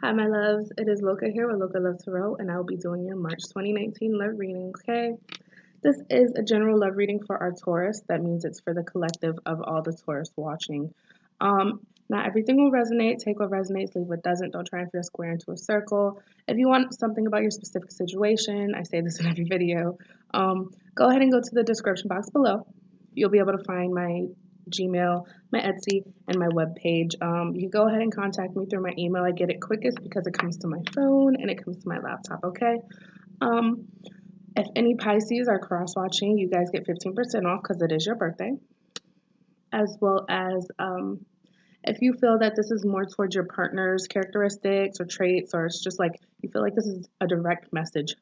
Hi, my loves. It is Loca here with Loca Love Tarot, and I will be doing your March 2019 love reading, okay? This is a general love reading for our Taurus. That means it's for the collective of all the Taurus watching. Not everything will resonate. Take what resonates, leave what doesn't. Don't try and fit a square into a circle. If you want something about your specific situation, I say this in every video, go ahead and go to the description box below. You'll be able to find my Gmail, my Etsy, and my webpage. You can go ahead and contact me through my email. I get it quickest because it comes to my phone and it comes to my laptop, okay? If any Pisces are cross-watching, you guys get 15% off because it is your birthday. As well as if you feel that this is more towards your partner's characteristics or traits, or it's just like you feel like this is a direct message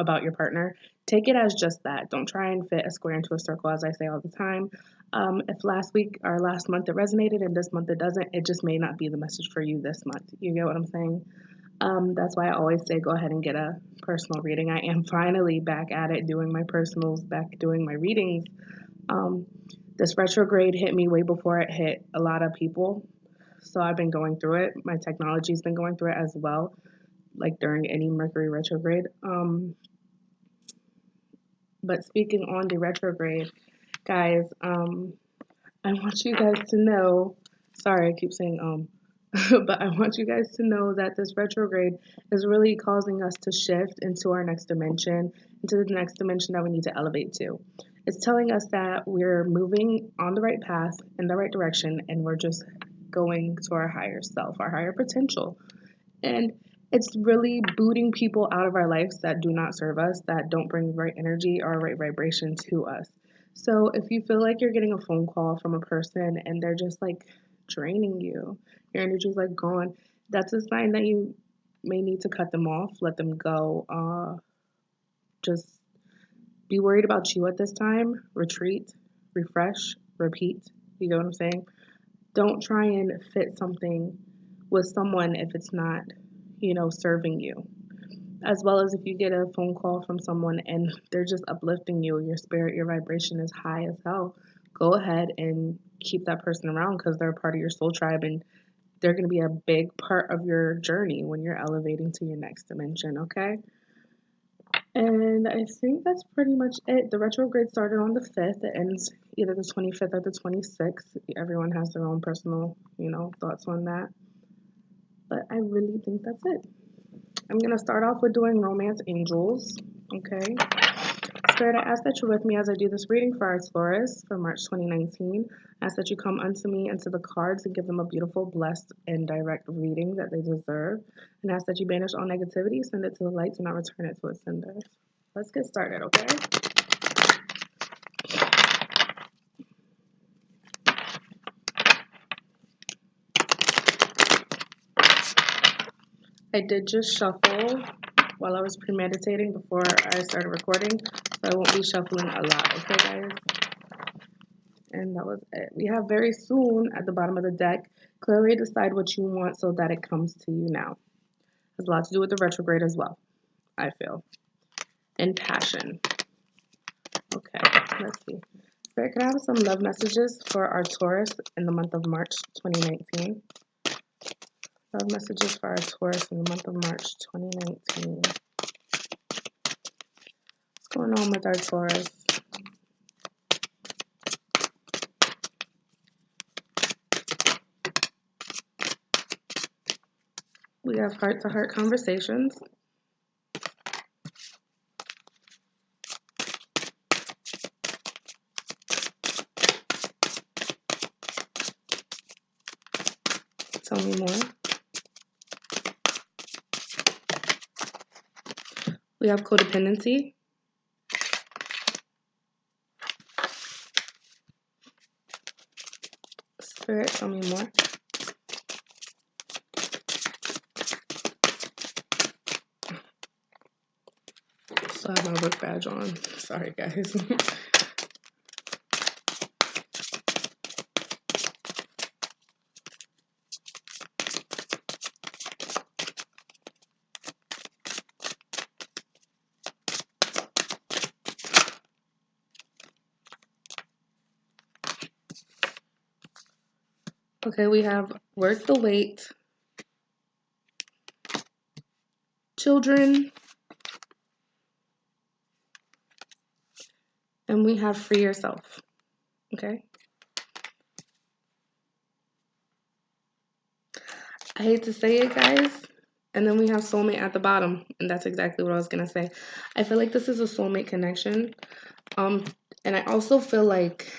about your partner, take it as just that. Don't try and fit a square into a circle, as I say all the time. If last week or last month it resonated and this month it doesn't, it just may not be the message for you this month. You get what I'm saying? That's why I always say go ahead and get a personal reading. I am finally back at it, doing my personals, back doing my readings. This retrograde hit me way before it hit a lot of people. So I've been going through it. My technology's been going through it as well, like during any Mercury retrograde. But speaking on the retrograde, guys, I want you guys to know, sorry, I keep saying but I want you guys to know that this retrograde is really causing us to shift into our next dimension, into the next dimension that we need to elevate to. It's telling us that we're moving on the right path, in the right direction, and we're just going to our higher self, our higher potential. And it's really booting people out of our lives that do not serve us, that don't bring the right energy or right vibration to us. So if you feel like you're getting a phone call from a person and they're just like draining you, your energy's like gone, that's a sign that you may need to cut them off, let them go. Just be worried about you at this time. Retreat, refresh, repeat. You know what I'm saying? Don't try and fit something with someone if it's not, serving you. As well as if you get a phone call from someone and they're just uplifting you, your spirit, your vibration is high as hell, go ahead and keep that person around because they're a part of your soul tribe and they're going to be a big part of your journey when you're elevating to your next dimension, okay? And I think that's pretty much it. The retrograde started on the 5th. It ends either the 25th or the 26th. Everyone has their own personal, thoughts on that. But I really think that's it. I'm going to start off with doing Romance Angels, okay? Spirit, I ask that you're with me as I do this reading for our Taurus for March 2019. I ask that you come unto me and to the cards and give them a beautiful, blessed, and direct reading that they deserve. And ask that you banish all negativity, send it to the light, do not return it to its sender. Let's get started, okay? I did just shuffle while I was premeditating before I started recording, so I won't be shuffling a lot, okay, guys? And that was it. We have very soon at the bottom of the deck, clearly decide what you want so that it comes to you now. Has a lot to do with the retrograde as well, I feel. And passion. Okay, let's see. Spirit, can I have some love messages for our Taurus in the month of March 2019? Love messages for our Taurus in the month of March 2019. What's going on with our Taurus? We have heart-to-heart conversations. Tell me more. We have codependency. Spirit, tell me more. Still have my work badge on. Sorry, guys. Okay, we have worth the wait. children, and we have free yourself. Okay? I hate to say it, guys. And then we have soulmate at the bottom, and that's exactly what I was gonna say. I feel like this is a soulmate connection. And I also feel like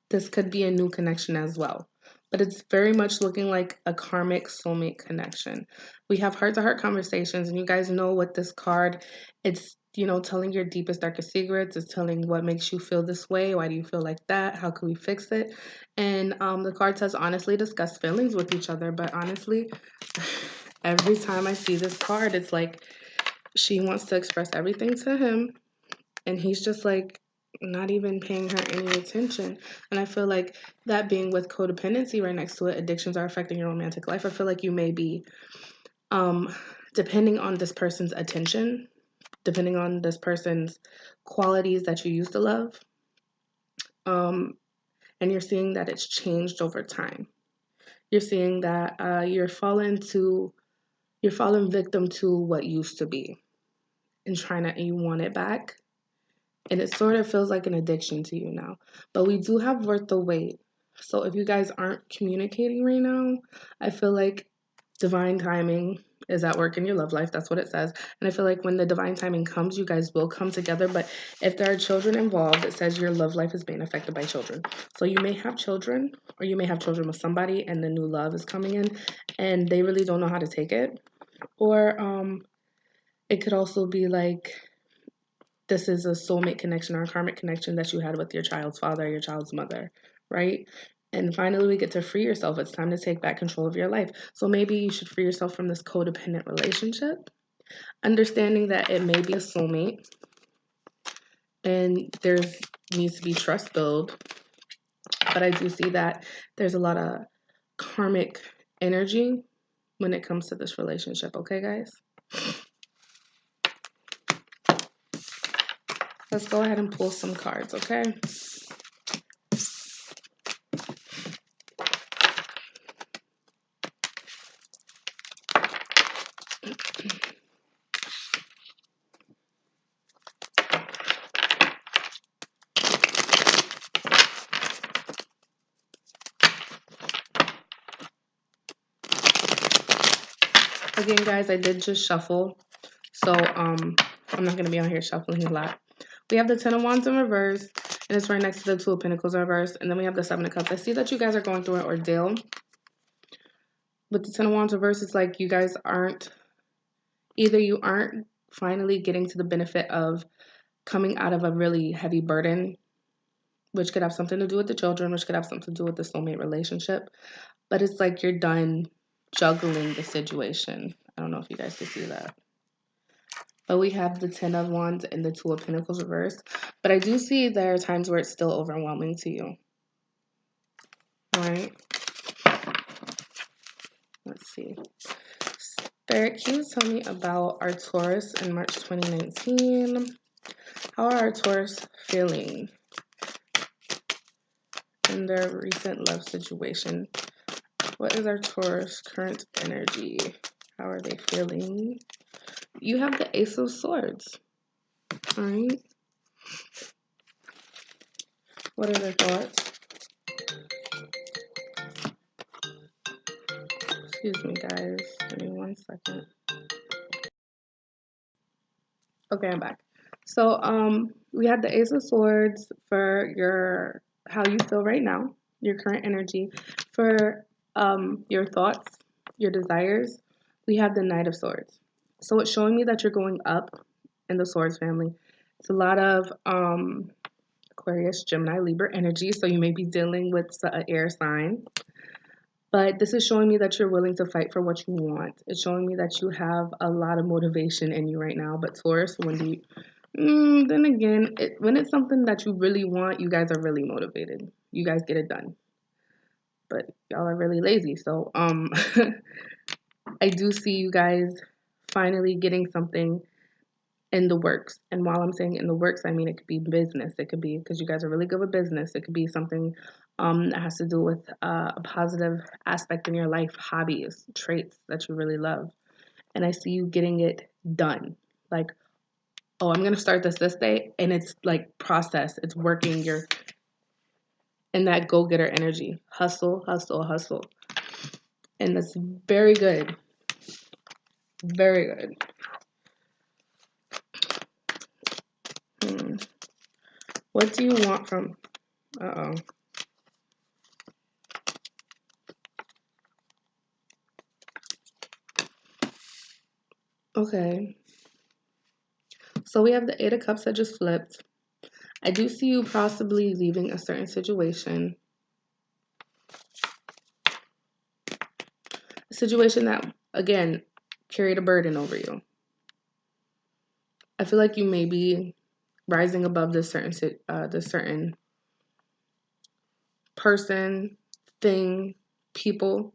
this could be a new connection as well. But it's very much looking like a karmic soulmate connection. We have heart-to-heart conversations, and you guys know what this card, it's, you know, telling your deepest, darkest secrets. It's telling what makes you feel this way. Why do you feel like that? How can we fix it? And the card says, honestly discuss feelings with each other. But honestly, every time I see this card, it's like she wants to express everything to him, and he's just like not even paying her any attention. And I feel like that being with codependency right next to it, addictions are affecting your romantic life. I feel like you may be depending on this person's attention, depending on this person's qualities that you used to love, and you're seeing that it's changed over time. You're seeing that you're falling victim to what used to be, and you want it back. And it sort of feels like an addiction to you now. But we do have worth the wait. So if you guys aren't communicating right now, I feel like divine timing is at work in your love life. That's what it says. And I feel like when the divine timing comes, you guys will come together. But if there are children involved, it says your love life is being affected by children. So you may have children, or you may have children with somebody, and the new love is coming in, and they really don't know how to take it. Or it could also be like, this is a soulmate connection or a karmic connection that you had with your child's father, your child's mother, right? And finally, we get to free yourself. It's time to take back control of your life. So maybe you should free yourself from this codependent relationship, understanding that it may be a soulmate and there needs to be trust built. But I do see that there's a lot of karmic energy when it comes to this relationship. Okay, guys? Let's go ahead and pull some cards, okay? Again, guys, I did just shuffle, so I'm not going to be on here shuffling a lot. We have the Ten of Wands in reverse, and it's right next to the Two of Pentacles in reverse, and then we have the Seven of Cups. I see that you guys are going through an ordeal. With the Ten of Wands reverse, it's like you guys aren't finally getting to the benefit of coming out of a really heavy burden, which could have something to do with the children, which could have something to do with the soulmate relationship. But it's like you're done juggling the situation. I don't know if you guys can see that. But we have the Ten of Wands and the Two of Pentacles reversed. But I do see there are times where it's still overwhelming to you. All right. Let's see. Spirit, can you tell me about our Taurus in March 2019? How are our Taurus feeling in their recent love situation? What is our Taurus current energy? How are they feeling? You have the Ace of Swords. All right. What are their thoughts? Excuse me, guys. Give me 1 second. Okay, I'm back. So, we had the Ace of Swords for how you feel right now, your current energy. For your thoughts, your desires, we have the Knight of Swords. So it's showing me that you're going up in the Swords family. It's a lot of Aquarius, Gemini, Libra energy, so you may be dealing with an air sign. But this is showing me that you're willing to fight for what you want. It's showing me that you have a lot of motivation in you right now. But Taurus, then again, when it's something that you really want, you guys are really motivated. You guys get it done. But y'all are really lazy. So I do see you guys finally getting something in the works. And while I'm saying in the works, I mean it could be business. It could be because you guys are really good with business. It could be something that has to do with a positive aspect in your life, hobbies, traits that you really love. and I see you getting it done. Like, oh, I'm going to start this day, and it's like process. It's working. You're in that go-getter energy. Hustle, hustle, hustle. And that's very good. Very good. What do you want from... Uh-oh. Okay. So we have the Eight of Cups that just flipped. I do see you possibly leaving a certain situation. A situation that, again, carried a burden over you. I feel like you may be rising above this certain person, thing, people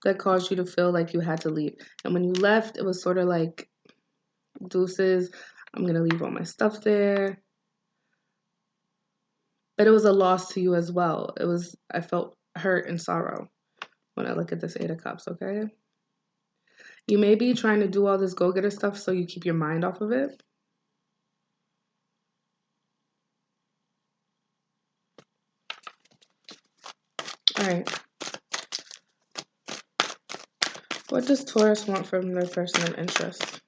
that caused you to feel like you had to leave. And when you left, it was sort of like, deuces, I'm going to leave all my stuff there. But it was a loss to you as well. I felt hurt and sorrow when I look at this Eight of Cups, okay? You may be trying to do all this go-getter stuff so you keep your mind off of it. All right. What does Taurus want from their person of interest?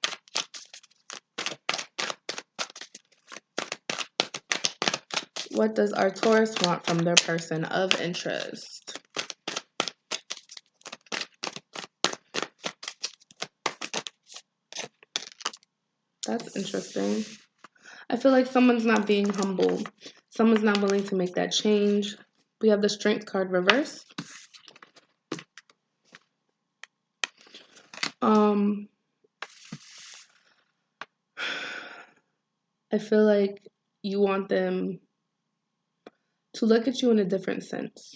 What does our Taurus want from their person of interest? That's interesting. I feel like someone's not being humble. Someone's not willing to make that change. We have the Strength card reversed. I feel like you want them to look at you in a different sense.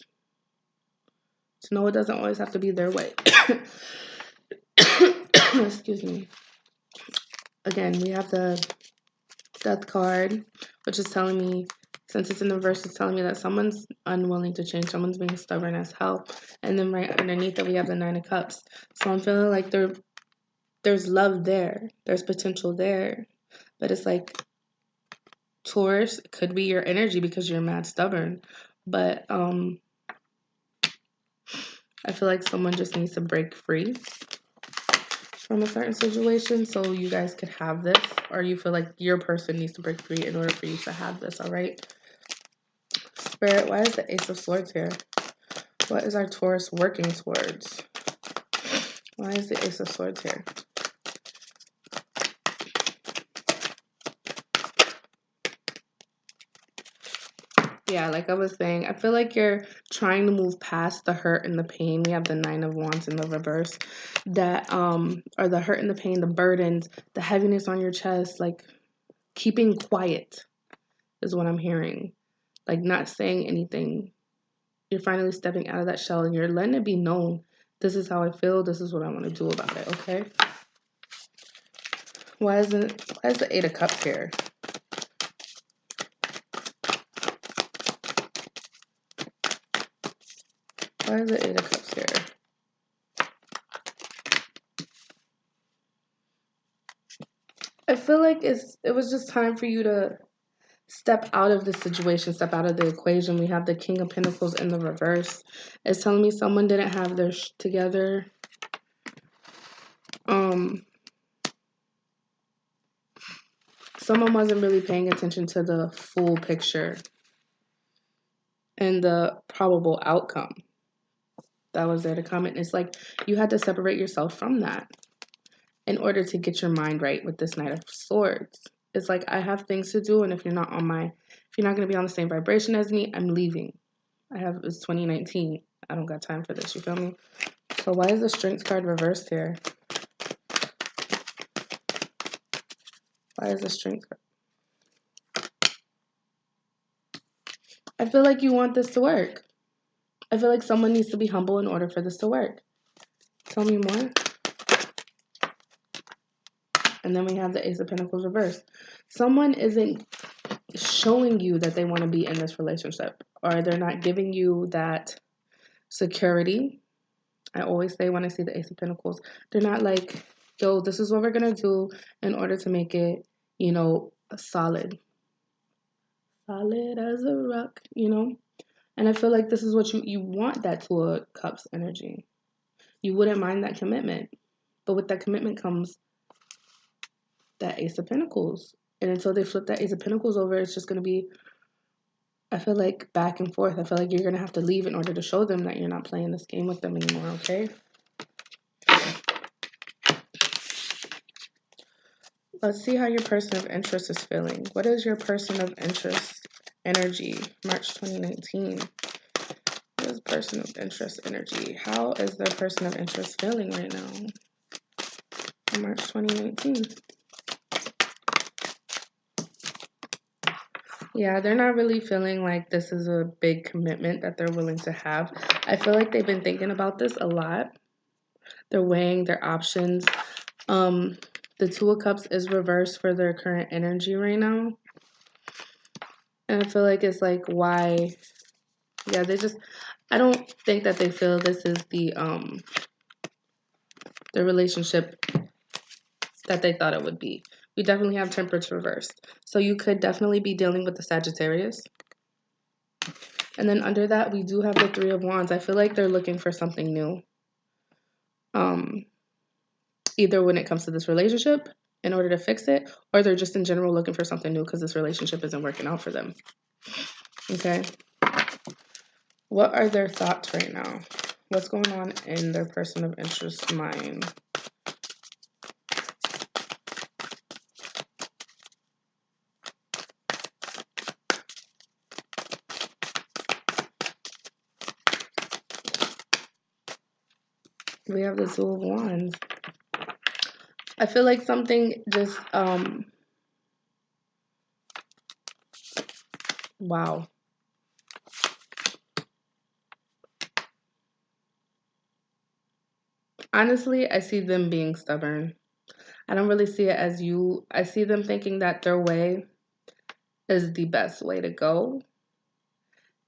To know it doesn't always have to be their way. Excuse me. Again, we have the Death card, which is telling me, since it's in the reverse, it's telling me that someone's unwilling to change. Someone's being stubborn as hell. And then right underneath it, we have the Nine of Cups. So I'm feeling like there's love there. There's potential there. But it's like, Taurus could be your energy because you're mad stubborn. But I feel like someone just needs to break free from a certain situation so you guys could have this, or you feel like your person needs to break free in order for you to have this. All right, Spirit, why is the Ace of Swords here? What is our Taurus working towards? Why is the Ace of Swords here? Yeah, like I was saying, I feel like you're trying to move past the hurt and the pain. We have the Nine of Wands in the reverse. That, or the hurt and the pain, the burdens, the heaviness on your chest, like keeping quiet is what I'm hearing. Like not saying anything. You're finally stepping out of that shell and you're letting it be known. This is how I feel. This is what I want to do about it, okay? Why is the Eight of Cups here? Why is the Eight of Cups here? I feel like it was just time for you to step out of the situation, step out of the equation. We have the King of Pentacles in the reverse. It's telling me someone didn't have their together. Someone wasn't really paying attention to the full picture and the probable outcome that was there to come. And it's like you had to separate yourself from that in order to get your mind right with this Knight of Swords. It's like, I have things to do, and if you're not going to be on the same vibration as me, I'm leaving. It's 2019. I don't got time for this, you feel me? So why is the Strength card reversed here? Why is the Strength card? I feel like you want this to work. I feel like someone needs to be humble in order for this to work. Tell me more. And then we have the Ace of Pentacles reversed. Someone isn't showing you that they want to be in this relationship, or they're not giving you that security. I always say when I see the Ace of Pentacles, they're not like yo, this is what we're gonna do in order to make it, you know, solid as a rock, you know. And I feel like this is what you want, that Two of Cups energy. You wouldn't mind that commitment, but with that commitment comes that Ace of Pentacles. And until they flip that Ace of Pentacles over, it's just gonna be, I feel like, back and forth. I feel like you're gonna have to leave in order to show them that you're not playing this game with them anymore. Okay. Let's see how your person of interest is feeling. What is your person of interest energy, March 2019? What is person of interest energy? How is their person of interest feeling right now, March 2019? Yeah, they're not really feeling like this is a big commitment that they're willing to have. I feel like they've been thinking about this a lot. They're weighing their options. The Two of Cups is reversed for their current energy right now. And I feel like it's like, why? Yeah, I don't think that they feel this is the relationship that they thought it would be. We definitely have Temperance reversed. So you could definitely be dealing with the Sagittarius. And then under that, we do have the Three of Wands. I feel like they're looking for something new. Either when it comes to this relationship in order to fix it, or they're just in general looking for something new because this relationship isn't working out for them. Okay. What are their thoughts right now? What's going on in their person of interest mind? We have the Two of Wands. I feel like something just, wow. Honestly, I see them being stubborn. I don't really see it as you. I see them thinking that their way is the best way to go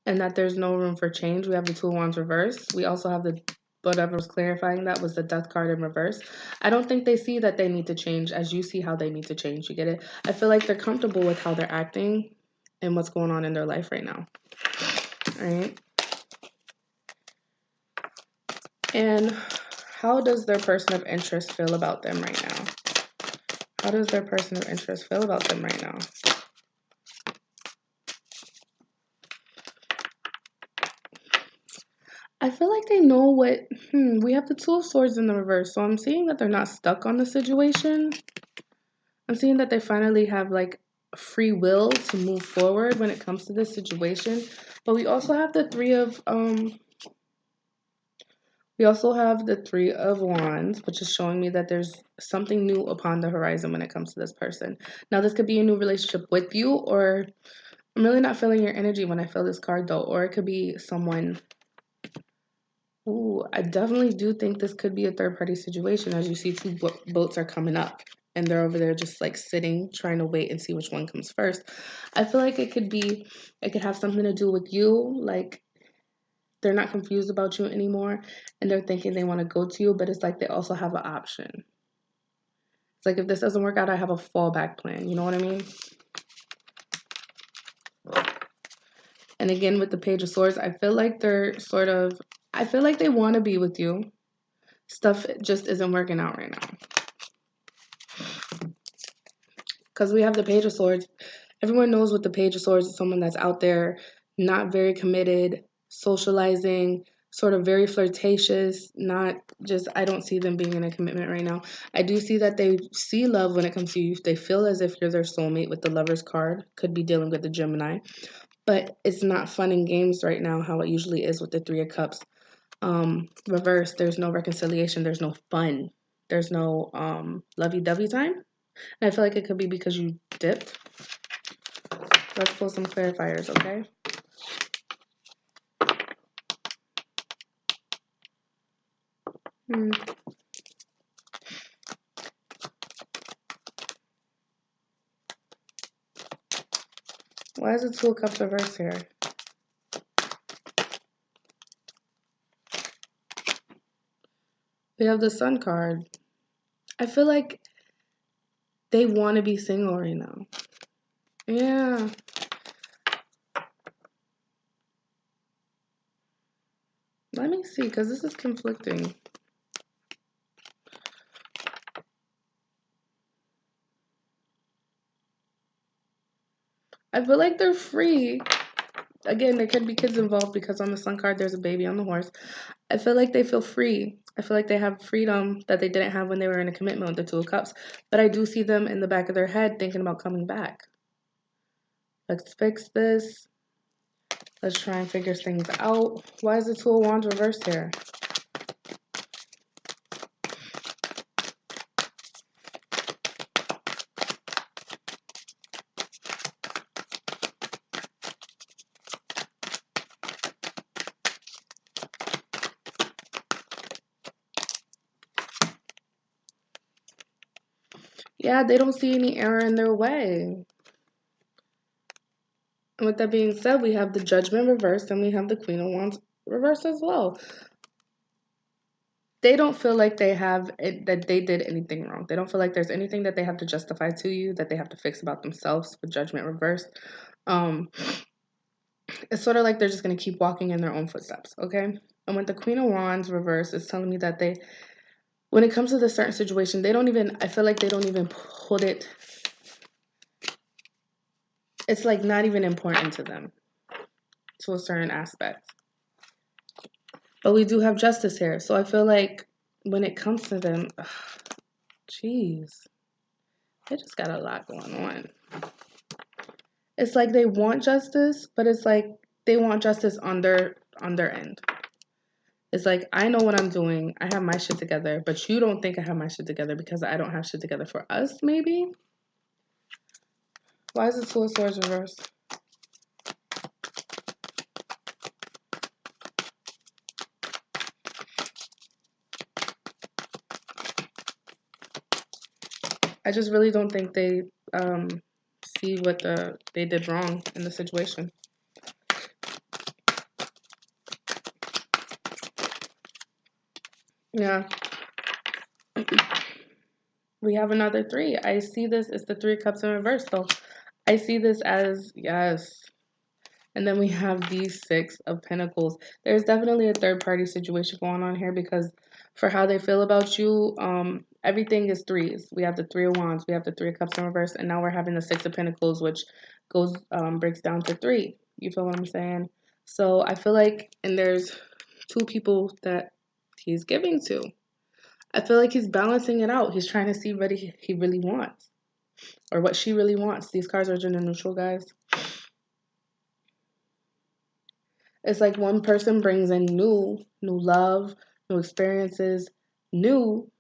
and that there's no room for change. We have the Two of Wands reversed. We also have the, whatever was clarifying that was the Death card in reverse. I don't think they see that they need to change as you see how they need to change. You get it? I feel like they're comfortable with how they're acting and what's going on in their life right now. All right. And how does their person of interest feel about them right now? How does their person of interest feel about them right now? I feel like they know what, we have the Two of Swords in the reverse. So I'm seeing that they're not stuck on the situation. I'm seeing that they finally have like free will to move forward when it comes to this situation. But we also have the Three of, Wands, which is showing me that there's something new upon the horizon when it comes to this person. Now, this could be a new relationship with you, or I'm really not feeling your energy when I feel this card though, or it could be someone. Ooh, I definitely do think this could be a third-party situation. As you see, two boats are coming up, and they're over there just like sitting, trying to wait and see which one comes first. I feel like it could have something to do with you, like they're not confused about you anymore, and they're thinking they want to go to you, but it's like they also have an option. It's like, if this doesn't work out, I have a fallback plan. You know what I mean? And again, with the Page of Swords, I feel like I feel like they want to be with you. Stuff just isn't working out right now. Because we have the Page of Swords. Everyone knows what the Page of Swords is: someone that's out there, not very committed, socializing, sort of very flirtatious, not just, I don't see them being in a commitment right now. I do see that they see love when it comes to you. They feel as if you're their soulmate with the Lover's card. Could be dealing with the Gemini. But it's not fun and games right now, how it usually is with the Three of Cups. Reverse, there's no reconciliation, there's no fun, there's no lovey-dovey time. And I feel like it could be because you dipped. Let's pull some clarifiers, okay? Why is the Two of Cups reversed here? We have the Sun card. I feel like they want to be single right now. Yeah. Let me see, because this is conflicting. I feel like they're free. Again, there could be kids involved because on the Sun card, there's a baby on the horse. I feel like they feel free. I feel like they have freedom that they didn't have when they were in a commitment with the Two of Cups. But I do see them in the back of their head thinking about coming back. Let's fix this. Let's try and figure things out. Why is the Two of Wands reversed here? Yeah, they don't see any error in their way. And with that being said, we have the Judgment reversed and we have the Queen of Wands reversed as well. They don't feel like they have it, that they did anything wrong. They don't feel like there's anything that they have to justify to you, that they have to fix about themselves with Judgment reversed. It's sort of like they're just going to keep walking in their own footsteps, okay? And with the Queen of Wands reversed, it's telling me that they, when it comes to this certain situation, they don't even, I feel like they don't even put it, it's like not even important to them to a certain aspect. But we do have Justice here. So I feel like when it comes to them, jeez, they just got a lot going on. It's like they want justice, but it's like they want justice on their end. It's like, I know what I'm doing. I have my shit together, but you don't think I have my shit together because I don't have shit together for us, maybe? Why is the Two of Swords reversed? I just really don't think they see what they did wrong in the situation. Yeah. We have another 3. I see this as the 3 of Cups in reverse. So I see this as, yes. And then we have these 6 of Pentacles. There's definitely a third party situation going on here because for how they feel about you, everything is 3s. We have the 3 of Wands, we have the 3 of Cups in reverse, and now we're having the 6 of Pentacles, which goes breaks down to 3. You feel what I'm saying? So I feel like, and there's 2 people that he's giving to. I feel like he's balancing it out. He's trying to see what he really wants or what she really wants. These cards are gender neutral, guys. It's like one person brings in new love, new experiences, new,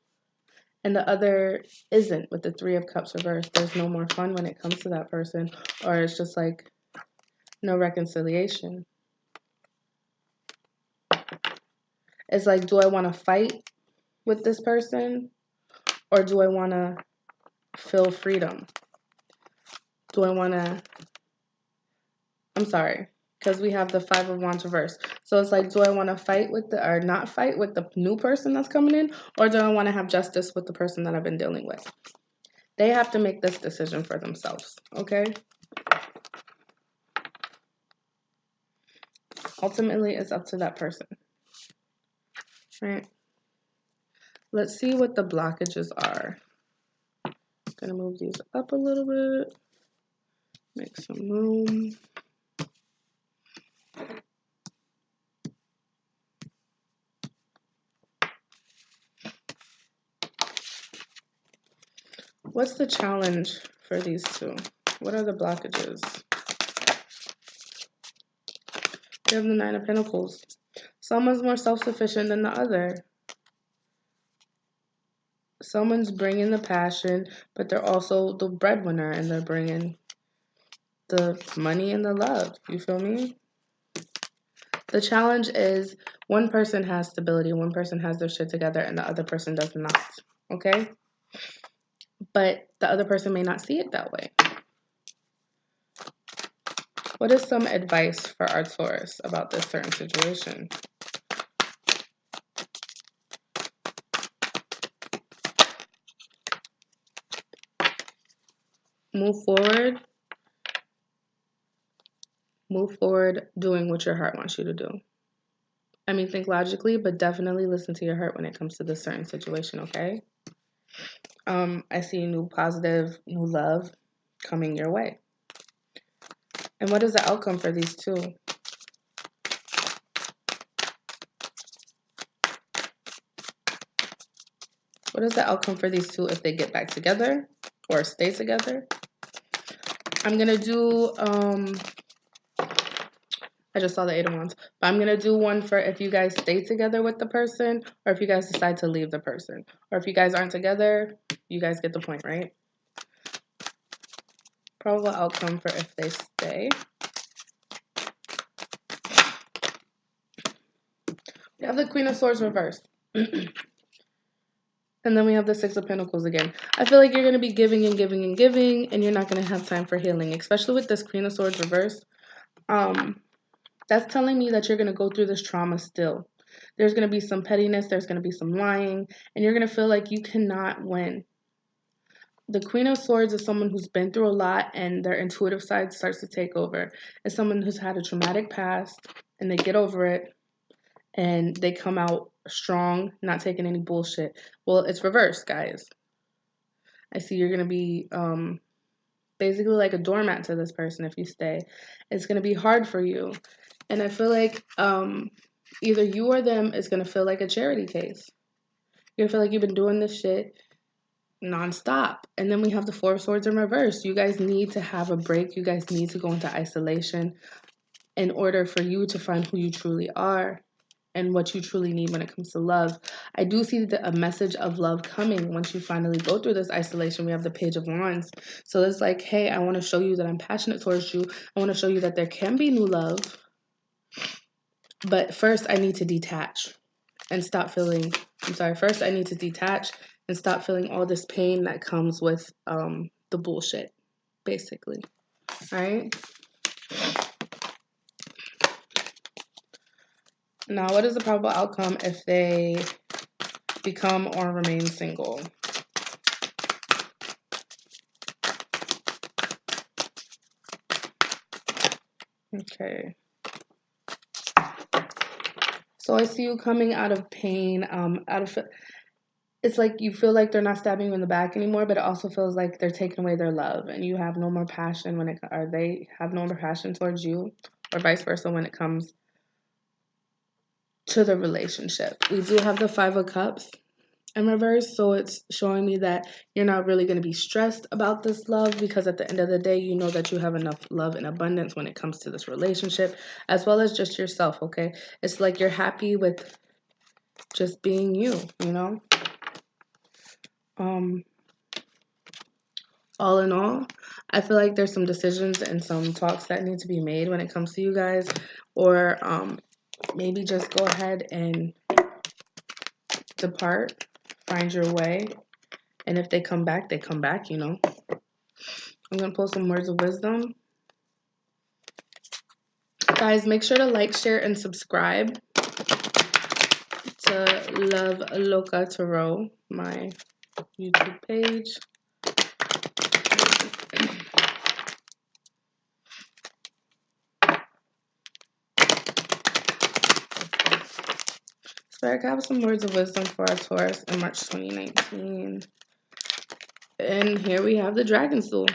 and the other isn't with the 3 of Cups reversed. There's no more fun when it comes to that person, or it's just like no reconciliation. It's like, do I want to fight with this person or do I want to feel freedom? Do I want to, I'm sorry, because we have the 5 of Wands reversed. So it's like, do I want to fight with or not fight with the new person that's coming in, or do I want to have justice with the person that I've been dealing with? They have to make this decision for themselves, okay? Ultimately, it's up to that person, right? Let's see what the blockages are. I'm gonna move these up a little bit, make some room. What's the challenge for these 2? What are the blockages? We have the 9 of Pentacles. Someone's more self-sufficient than the other. Someone's bringing the passion, but they're also the breadwinner, and they're bringing the money and the love. You feel me? The challenge is one person has stability, one person has their shit together, and the other person does not. Okay? But the other person may not see it that way. What is some advice for our Taurus about this certain situation? Move forward. Move forward doing what your heart wants you to do. I mean, think logically, but definitely listen to your heart when it comes to this certain situation, okay? I see new positive, new love coming your way. And what is the outcome for these two? What is the outcome for these two if they get back together or stay together? I'm going to do, I just saw the 8 of Wands, but I'm going to do one for if you guys stay together with the person or if you guys decide to leave the person. Or if you guys aren't together, you guys get the point, right? Probable outcome for if they stay. We have the Queen of Swords reversed. And then we have the Six of Pentacles again. I feel like you're going to be giving and giving and giving, and you're not going to have time for healing, especially with this Queen of Swords reversed. That's telling me that you're going to go through this trauma still. There's going to be some pettiness. There's going to be some lying, and you're going to feel like you cannot win. The Queen of Swords is someone who's been through a lot, and their intuitive side starts to take over. It's someone who's had a traumatic past, and they get over it, and they come out strong, not taking any bullshit. Well, it's reversed, guys. I see you're going to be basically like a doormat to this person if you stay. It's going to be hard for you. And I feel like either you or them is going to feel like a charity case. You're going to feel like you've been doing this shit nonstop. And then we have the Four of Swords in reverse. You guys need to have a break. You guys need to go into isolation in order for you to find who you truly are and what you truly need when it comes to love. I do see a message of love coming once you finally go through this isolation. We have the Page of Wands. So it's like, hey, I want to show you that I'm passionate towards you. I want to show you that there can be new love. But first, I need to detach and stop feeling, first I need to detach and stop feeling all this pain that comes with the bullshit, basically. All right? Now, what is the probable outcome if they become or remain single? Okay. So I see you coming out of pain, it's like you feel like they're not stabbing you in the back anymore, but it also feels like they're taking away their love and you have no more passion or they have no more passion towards you, or vice versa when it comes to the relationship. We do have the Five of Cups in reverse, so it's showing me that you're not really going to be stressed about this love, because at the end of the day, you know that you have enough love and abundance when it comes to this relationship, as well as just yourself, okay? It's like you're happy with just being you, you know? All in all, I feel like there's some decisions and some talks that need to be made when it comes to you guys, or maybe just go ahead and depart, find your way, and if they come back, you know. I'm going to pull some words of wisdom. Guys, make sure to like, share, and subscribe to Love Loca Tarot, my YouTube page. So I have some words of wisdom for our Taurus in March 2019. And here we have the Dragon Stool.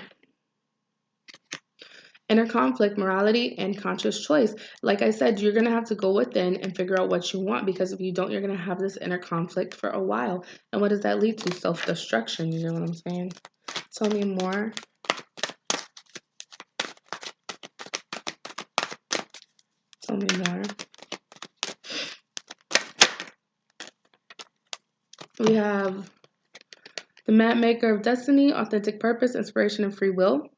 Inner conflict, morality, and conscious choice. Like I said, you're going to have to go within and figure out what you want, because if you don't, you're going to have this inner conflict for a while. And what does that lead to? Self-destruction. You know what I'm saying? Tell me more. Tell me more. We have the Map Maker of Destiny, authentic purpose, inspiration, and free will.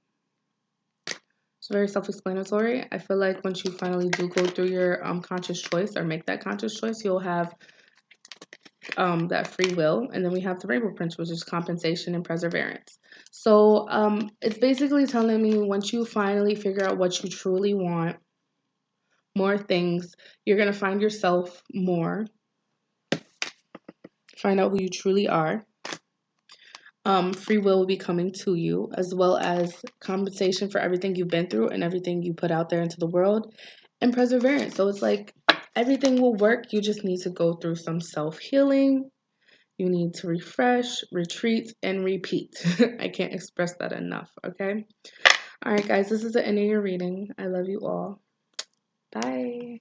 It's very self-explanatory. I feel like once you finally do go through your conscious choice, or make that conscious choice, you'll have that free will. And then we have the Rainbow Prince, which is compensation and perseverance. So it's basically telling me once you finally figure out what you truly want, more things, you're going to find yourself more, find out who you truly are. free will be coming to you, as well as compensation for everything you've been through and everything you put out there into the world, and perseverance. So it's like everything will work. You just need to go through some self-healing. You need to refresh, retreat, and repeat. I can't express that enough, okay? All right, guys, this is the end of your reading. I love you all. Bye.